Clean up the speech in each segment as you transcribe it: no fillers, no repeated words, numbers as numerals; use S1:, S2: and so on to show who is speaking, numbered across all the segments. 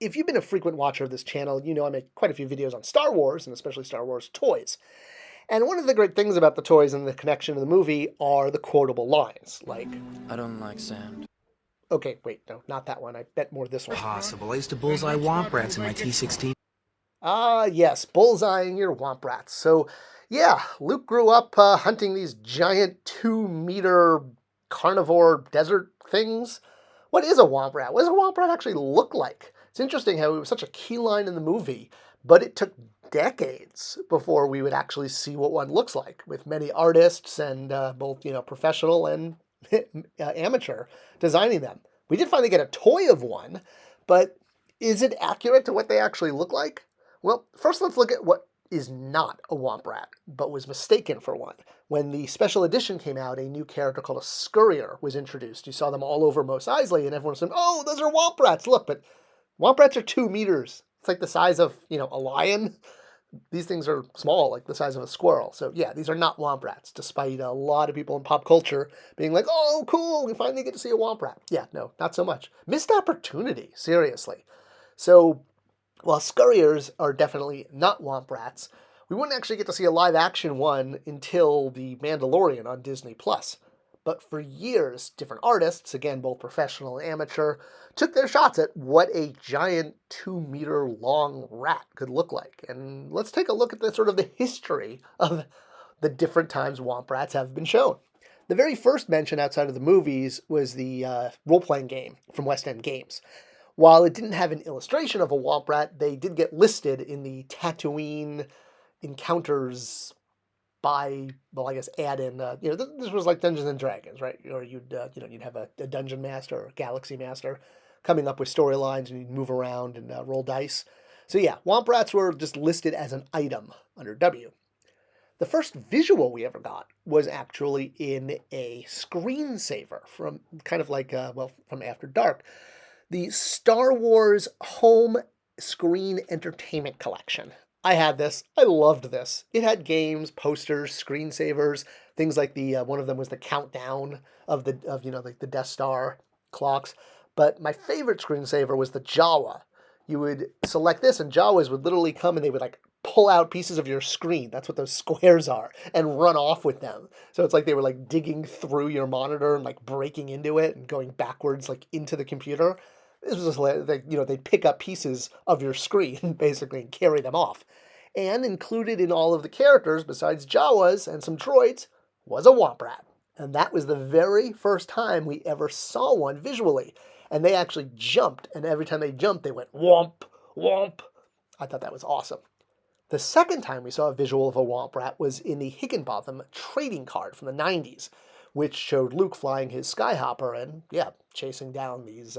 S1: if you've been a frequent watcher of this channel, you know I make quite a few videos on Star Wars, and especially Star Wars toys. And one of the great things about the toys and the connection to the movie are the quotable lines, like,
S2: I don't like sand.
S1: okay, wait, no, not that one. I bet more this one.
S3: Possible. I used to bullseye Womp Rats in my T-16.
S1: Ah, yes, bullseyeing your Womp Rats. So, yeah, Luke grew up hunting these giant 2-meter carnivore desert things. What is a Womp Rat? What does a Womp Rat actually look like? It's interesting how it was such a key line in the movie, but it took decades before we would actually see what one looks like, with many artists and both, professional and amateur designing them. We did finally get a toy of one, but is it accurate to what they actually look like? Well, first let's look at what is not a Womp Rat, but was mistaken for one. When the special edition came out, a new character called a Scurrier was introduced. You saw them all over Mos Eisley, and everyone said, oh, those are Womp Rats, look, but Womp Rats are 2 meters. It's like the size of, a lion. These things are small, like the size of a squirrel. So yeah, these are not Womp Rats, despite a lot of people in pop culture being like, oh, cool, we finally get to see a Womp Rat. Yeah, no, not so much. Missed opportunity, seriously. So while Scurriers are definitely not Womp Rats, we wouldn't actually get to see a live-action one until The Mandalorian on Disney+. But for years, different artists, again, both professional and amateur, took their shots at what a giant 2-meter-long rat could look like. And let's take a look at the history of the different times Womp Rats have been shown. The very first mention outside of the movies was the role-playing game from West End Games. While it didn't have an illustration of a Womp Rat, they did get listed in the Tatooine encounters add-in. This was like Dungeons and Dragons, right? Or you'd have a dungeon master or a galaxy master coming up with storylines, and you'd move around and roll dice. So yeah, Womp Rats were just listed as an item under W. The first visual we ever got was actually in a screensaver from from After Dark. The Star Wars Home Screen Entertainment Collection. I had this. I loved this. It had games, posters, screensavers, things like the one of them was the countdown of the Death Star clocks. But my favorite screensaver was the Jawa. You would select this, and Jawas would literally come and they would pull out pieces of your screen. That's what those squares are, and run off with them. So it's like they were digging through your monitor and breaking into it and going backwards into the computer. This was just they'd pick up pieces of your screen, basically, and carry them off. And included in all of the characters, besides Jawas and some droids, was a Womp Rat. And that was the very first time we ever saw one visually. And they actually jumped, and every time they jumped, they went, womp, womp. I thought that was awesome. The second time we saw a visual of a Womp Rat was in the Higginbotham trading card from the 90s, which showed Luke flying his Skyhopper and, chasing down these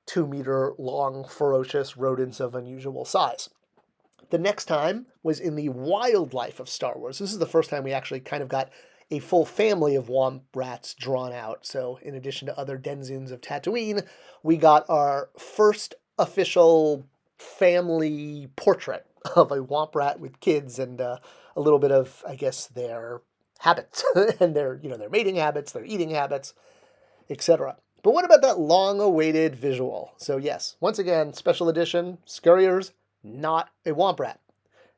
S1: 2-meter-long, ferocious rodents of unusual size. The next time was in the Wildlife of Star Wars. This is the first time we actually kind of got a full family of Womp Rats drawn out. So in addition to other denizens of Tatooine, we got our first official family portrait of a Womp Rat with kids and a little bit of, I guess, their habits and their mating habits, their eating habits, etc. But what about that long-awaited visual? So yes, once again, special edition, Scurriers, not a Womp Rat.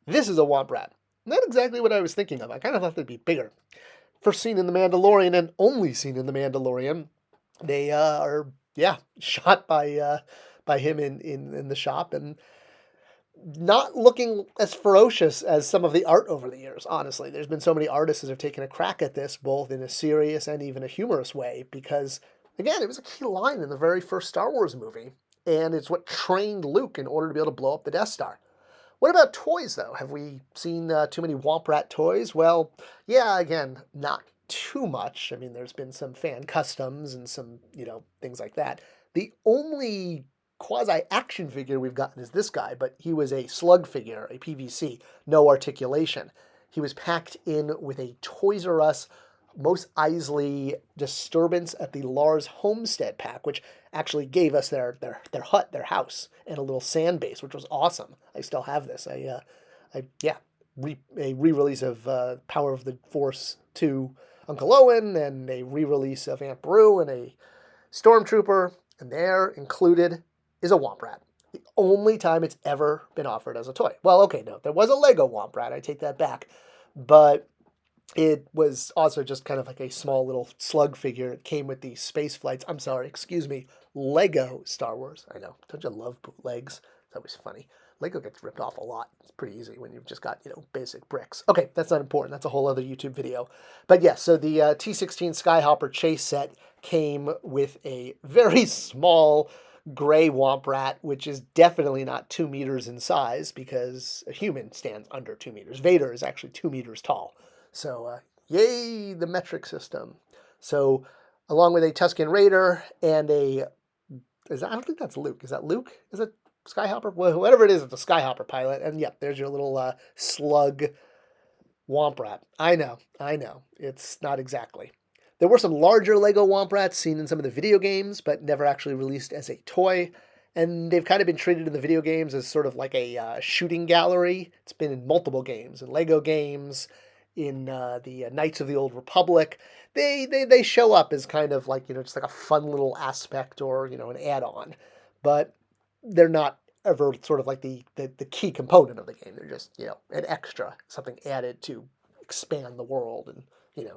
S1: This is a Womp Rat. Not exactly what I was thinking of. I kind of thought they'd be bigger. First seen in The Mandalorian and only seen in The Mandalorian. They are, shot by him in the shop and not looking as ferocious as some of the art over the years, honestly. There's been so many artists that have taken a crack at this, both in a serious and even a humorous way, because again, it was a key line in the very first Star Wars movie, and it's what trained Luke in order to be able to blow up the Death Star. What about toys, though? Have we seen too many Womp Rat toys? Well, yeah, again, not too much. I mean, there's been some fan customs and some, things like that. The only quasi-action figure we've gotten is this guy, but he was a slug figure, a PVC, no articulation. He was packed in with a Toys R Us Mos Eisley Disturbance at the Lars Homestead pack, which actually gave us their hut, their house, and a little sand base, which was awesome. I still have this. A re-release of Power of the Force 2 Uncle Owen, and a re-release of Aunt Beru, and a Stormtrooper, and there included is a Womp Rat. The only time it's ever been offered as a toy. Well, okay, no, there was a Lego Womp Rat. I take that back. But it was also just kind of like a small little slug figure. It came with the space flights. I'm sorry, excuse me, Lego Star Wars. I know. Don't you love bootlegs? It's always funny. Lego gets ripped off a lot. It's pretty easy when you've just got, basic bricks. Okay, that's not important. That's a whole other YouTube video. But yes, so the T-16 Skyhopper chase set came with a very small gray Womp Rat, which is definitely not 2 meters in size because a human stands under 2 meters. Vader is actually 2 meters tall. So, yay, the metric system. So, along with a Tusken Raider and I don't think that's Luke. Is that Luke? Is it Skyhopper? Well, whatever it is, it's a Skyhopper pilot. And yep, there's your little slug Womp Rat. I know. It's not exactly. There were some larger Lego Womp Rats seen in some of the video games, but never actually released as a toy. And they've kind of been treated in the video games as sort of like a shooting gallery. It's been in multiple games, in Lego games, in the Knights of the Old Republic. They show up as kind of like, just like a fun little aspect or, an add-on. But they're not ever sort of like the key component of the game. They're just, an extra, something added to expand the world and,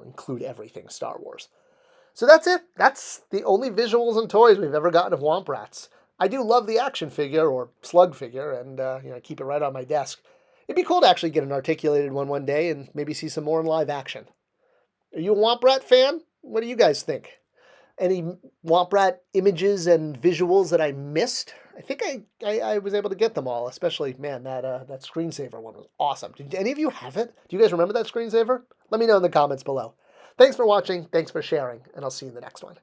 S1: include everything Star Wars. So that's it. That's the only visuals and toys we've ever gotten of Womp Rats. I do love the action figure or slug figure, and I keep it right on my desk. It'd be cool to actually get an articulated one day and maybe see some more in live action. Are you a Womp Rat fan? What do you guys think? Any Womp Rat images and visuals that I missed? I think I was able to get them all, especially, man, that screensaver one was awesome. Did any of you have it? Do you guys remember that screensaver? Let me know in the comments below. Thanks for watching, thanks for sharing, and I'll see you in the next one.